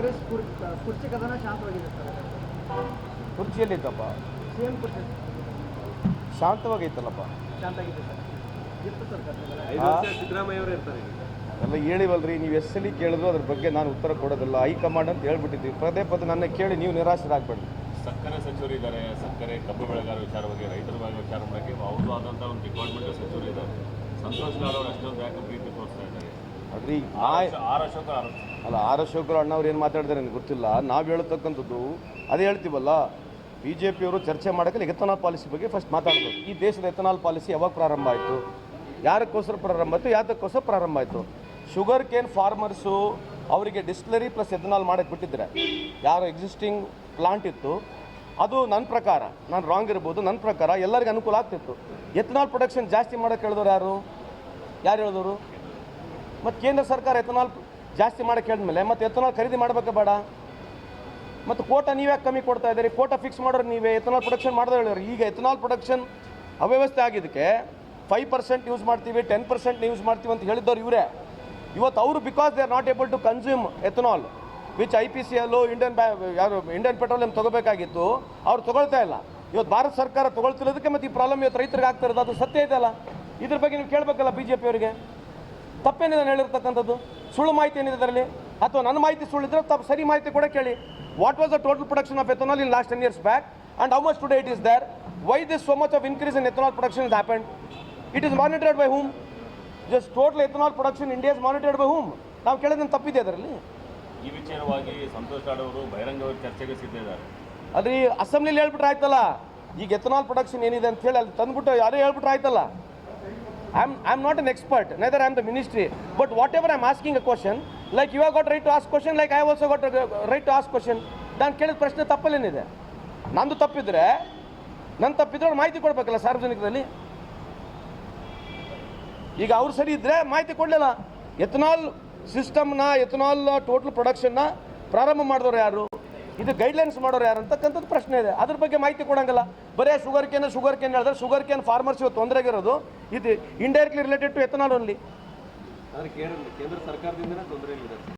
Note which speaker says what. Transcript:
Speaker 1: ಕುರ್ಚಿ ಕದನ ಶಾಂತವಾಗಿದೆ sir.
Speaker 2: ಕುರ್ಚಿಯಲ್ಲಿದ್ದಪ್ಪ
Speaker 1: CM ಕುರ್ಚಿ
Speaker 2: ಶಾಂತವಾಗೈತಲ್ಲಪ್ಪ.
Speaker 1: ಶಾಂತವಾಗಿದೆ ಸರ್. ಇತ್ತು ಸರ್
Speaker 3: ಸಿದ್ದರಾಮಯ್ಯ ಅವರು ಇರ್ತಾರೆ.
Speaker 2: ಎಲ್ಲ ಹೇಳಿವಲ್ರಿ, ನೀವು ಎಷ್ಟು ಸಲ ಕೇಳಿದ್ರು ಅದ್ರ ಬಗ್ಗೆ ನಾನು ಉತ್ತರ ಕೊಡೋದಿಲ್ಲ. ಹೈಕಮಾಂಡ್ ಅಂತ ಹೇಳ್ಬಿಟ್ಟಿದ್ವಿ. ಪದೇ ಪದೇ ನನ್ನ ಕೇಳಿ ನೀವು ನಿರಾಶರಾಗಬೇಡಿ.
Speaker 4: ಸಕ್ಕರೆ ಸಚಿವರು ಇದ್ದಾರೆ, ಸಕ್ಕರೆ ಕಬ್ಬು ಬೆಳೆಗಾರ ವಿಚಾರವಾಗಿ, ರೈತರ ವಿಚಾರ ಬಗ್ಗೆ ಅವರು ಆದಂಥ ಒಂದು ಡಿಪಾರ್ಟ್ಮೆಂಟ್ ಸಚಿವರು ಇದ್ದಾರೆ. ಸಂತೋಷ್ ಲಾಡ್ ಅವರು ಅಷ್ಟೊಂದು ಯಾಕೆ ಪ್ರೀತಿ ತೋರಿಸ್ತಾ ಇದ್ದಾರೆ.
Speaker 2: ಅದ್ರಿ
Speaker 4: ಆರ್ ಅಶೋಕ
Speaker 2: ಅಲ್ಲ, ಆರ್ ಅಶೋಕರು ಅಣ್ಣವ್ರು ಏನು ಮಾತಾಡಿದಾರೆ ನನಗೆ ಗೊತ್ತಿಲ್ಲ. ನಾವು ಹೇಳ್ತಕ್ಕಂಥದ್ದು ಅದೇ ಹೇಳ್ತೀವಲ್ಲ, ಬಿ ಜೆ ಪಿಯವರು ಚರ್ಚೆ ಮಾಡೋಕ್ಕೆ ಎಥನಾಲ್ ಪಾಲಿಸಿ ಬಗ್ಗೆ ಫಸ್ಟ್ ಮಾತಾಡಬೇಕು. ಈ ದೇಶದ ಎಥನಾಲ್ ಪಾಲಿಸಿ ಯಾವಾಗ ಪ್ರಾರಂಭ ಆಯಿತು, ಯಾರಕ್ಕೋಸ್ಕರ ಪ್ರಾರಂಭ ಆಯಿತು, ಯಾತಕ್ಕೋಸ್ಕರ ಪ್ರಾರಂಭ ಆಯಿತು. ಶುಗರ್ ಕೇನ್ ಫಾರ್ಮರ್ಸು ಅವರಿಗೆ ಡಿಸ್ಟಿಲರಿ ಪ್ಲಸ್ ಎಥನಾಲ್ ಮಾಡೋಕ್ಕೆ ಬಿಟ್ಟಿದ್ರೆ, ಯಾರು ಎಕ್ಸಿಸ್ಟಿಂಗ್ ಪ್ಲಾಂಟ್ ಇತ್ತು ಅದು ನನ್ನ ಪ್ರಕಾರ, ನಾನು ರಾಂಗ್ ಇರ್ಬೋದು, ನನ್ನ ಪ್ರಕಾರ ಎಲ್ಲರಿಗೂ ಅನುಕೂಲ ಆಗ್ತಿತ್ತು. ಎಥನಾಲ್ ಪ್ರೊಡಕ್ಷನ್ ಜಾಸ್ತಿ ಮಾಡೋಕ್ಕೆ ಹೇಳಿದವರು ಯಾರು ಹೇಳಿದವರು? ಮತ್ತು ಕೇಂದ್ರ ಸರ್ಕಾರ ಎಥನಾಲ್ ಜಾಸ್ತಿ ಮಾಡೋಕ್ಕೆ ಹೇಳಿದ್ಮೇಲೆ ಮತ್ತೆ ಎಥನಾಲ್ ಖರೀದಿ ಮಾಡಬೇಕಾ ಬೇಡ? ಮತ್ತು ಕೋಟಾ ನೀವೇ ಕಮ್ಮಿ ಕೊಡ್ತಾ ಇದ್ದೀರಿ? ಕೋಟಾ ಫಿಕ್ಸ್ ಮಾಡೋರು ನೀವೇ, ಎಥನಾಲ್ ಪ್ರೊಡಕ್ಷನ್ ಮಾಡೋದು ಹೇಳಿದ್ರು. ಈಗ ಎಥನಾಲ್ ಪ್ರೊಡಕ್ಷನ್ ಅವ್ಯವಸ್ಥೆ ಆಗಿದ್ದಕ್ಕೆ 5% ಯೂಸ್ ಮಾಡ್ತೀವಿ, 10% ಯೂಸ್ ಮಾಡ್ತೀವಿ ಅಂತ ಹೇಳಿದ್ದವ್ರು ಇವರೇ. ಇವತ್ತು ಅವರು because they are not able to consume ethanol which IPCL Indian petroleum ತೊಗೋಬೇಕಾಗಿತ್ತು, ಅವ್ರು ತೊಗೊಳ್ತಾ ಇಲ್ಲ. ಇವತ್ತು ಭಾರತ ಸರ್ಕಾರ ತೊಗೊಳ್ತಿರೋದಕ್ಕೆ ಮತ್ತು ಈ ಪ್ರಾಬ್ಲಮ್ ಇವತ್ತು ರೈತರಿಗೆ ಆಗ್ತಾ ಇರೋದು, ಅದು ಸತ್ಯ ಇದೆಯಲ್ಲ. ಇದ್ರ ಬಗ್ಗೆ ನೀವು ಕೇಳಬೇಕಲ್ಲ BJP ಅವರಿಗೆ. ತಪ್ಪೇನಿದೆ ನಾನು ಹೇಳಿರ್ತಕ್ಕಂಥದ್ದು? ಸುಳ್ಳು ಮಾಹಿತಿ ಏನಿದೆ ಅದರಲ್ಲಿ? ಅಥವಾ ನನ್ನ ಮಾಹಿತಿ ಸುಳ್ಳಿದ್ರೆ ತಪ್ಪು, ಸರಿ ಮಾಹಿತಿ ಕೂಡ ಕೇಳಿ. What was the total production of ethanol in last 10 years back and how much today it is there? Why this so much of increase in ethanol production is happened? It is monitored by whom? Just total ethanol production India is monitored by whom? ನಾವು ಕೇಳಿದ್ರೆ ತಪ್ಪಿದೆ ಅದರಲ್ಲಿ.
Speaker 4: ಈ ವಿಚಾರವಾಗಿ ಸಂತೋಷ್ ಲಾಡ್ ಅವರು ಬಹಿರಂಗವಾಗಿ ಚರ್ಚೆಗೆ ಸಿದ್ಧಿದ್ದಾರೆ.
Speaker 2: ಅದ್ರಿ ಅಸೆಂಬ್ಲಿಲಿ ಹೇಳ್ಬಿಟ್ರೆ ಆಯ್ತಲ್ಲ. ಈಗ ಎಥನಾಲ್ ಪ್ರೊಡಕ್ಷನ್ ಏನಿದೆ ಅಂತ ಹೇಳಿ ಅಲ್ಲಿ ತಂದ್ಬಿಟ್ಟು ಯಾರೇ ಹೇಳ್ಬಿಟ್ರೆ ಆಯ್ತಲ್ಲ. I am not an expert, neither I am the ministry, but whatever I am asking a question, like you have got right to ask question, like I have also got right to ask question. ನಾನು ಕೇಳಿದ ಪ್ರಶ್ನೆ ತಪ್ಪಲ್ಲೇನಿದೆ? ನಂದು ತಪ್ಪಿದ್ರೆ ನನ್ನ ತಪ್ಪಿದ್ರೆ ಮಾಹಿತಿ ಕೊಡಬೇಕಲ್ಲ ಸಾರ್ವಜನಿಕರಲ್ಲಿ. ಈಗ ಅವ್ರು ಸರಿ ಇದ್ದರೆ ಮಾಹಿತಿ ಕೊಡಲಿಲ್ಲ. ಎಥನಾಲ್ ಸಿಸ್ಟಮ್ನ, ಎಥನಾಲ್ ಟೋಟಲ್ ಪ್ರೊಡಕ್ಷನ್ನ ಪ್ರಾರಂಭ ಮಾಡಿದವರು ಯಾರು, ಇದು ಗೈಡ್ಲೈನ್ಸ್ ಮಾಡೋರು ಯಾರು ಅಂತಕ್ಕಂಥದ್ದು ಪ್ರಶ್ನೆ ಇದೆ. ಅದ್ರ ಬಗ್ಗೆ ಮಾಹಿತಿ ಕೊಡಂಗಿಲ್ಲ. ಬರೀ ಶುಗರ್ ಕೇನ್ ಹೇಳಿದ್ರೆ ಶುಗರ್ ಕೇನ್ ಫಾರ್ಮರ್ಸ್ ಇವತ್ತು ತೊಂದರೆಗಿರೋದು ಇದು indirectly related to ethanol only.
Speaker 3: ಕೇಂದ್ರ ಸರ್ಕಾರದಿಂದನೇ ತೊಂದರೆ ಇದೆ.